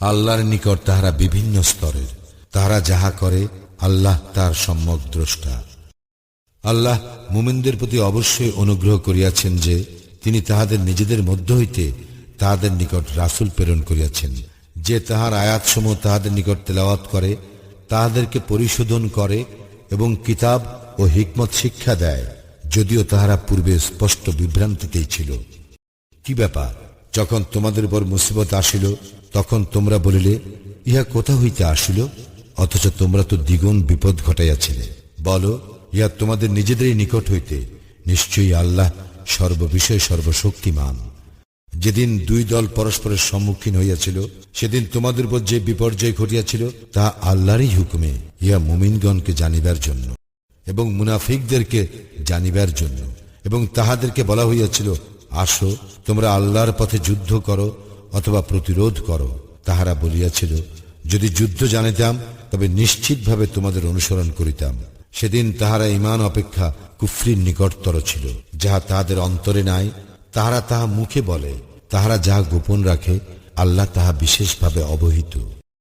আল্লাহর নিকট তাহারা বিভিন্ন স্তরের, তাহারা যাহা করে আল্লাহ তার সম্যক দ্রষ্টা। আল্লাহ মুমিনদের প্রতি অবশ্যই অনুগ্রহ করিয়াছেন যে তিনি তাহাদের নিজেদের মধ্য হইতে তাহাদের নিকট রাসূল প্রেরণ করিয়াছেন, যে তাহার আয়াতসমূহ তাহাদের নিকট তেলাওয়াত করে, তাহাদেরকে পরিশোধন করে এবং কিতাব ও হিকমত শিক্ষা দেয়, যদিও তাহারা পূর্বে স্পষ্ট বিভ্রান্তিতেই ছিল। কি ব্যাপার, যখন তোমাদের উপর মুসিবত আসিল তখন তোমরা বলিলে, ইহা কোথা হইতে আসিল? অথচ তোমরা তো দ্বিগুণ বিপদ ঘটাইয়াছিলে। বলো, ইহা তোমাদের নিজেদেরই নিকট হইতে। নিশ্চয়ই আল্লাহ সর্ববিষয়ে সর্বশক্তিমান। যেদিন দুই দল পরস্পরের সম্মুখীন হইয়াছিল, সেদিন তোমাদের উপর যে বিপর্যয় ঘটিয়াছিল তা আল্লাহরই হুকুমে, ইহা মুমিনগণকে জানিবার জন্য এবং মুনাফিকদেরকে জানিবার জন্য। এবং তাহাদেরকে বলা হইয়াছিল, আসো তোমরা আল্লাহর পথে যুদ্ধ করো অথবা প্রতিরোধ করো। তাহারা বলিয়াছিল, যদি যুদ্ধ জানিতাম তবে নিশ্চিতভাবে তোমাদের অনুসরণ করিতাম। সেদিন তাহারা ঈমান অপেক্ষা কুফরির নিকটতর ছিল। যাহা তাহাদের অন্তরে নাই তাহারা তাহা মুখে বলে, তাহারা যাহা গোপন রাখে আল্লাহ তাহা বিশেষভাবে অবহিত।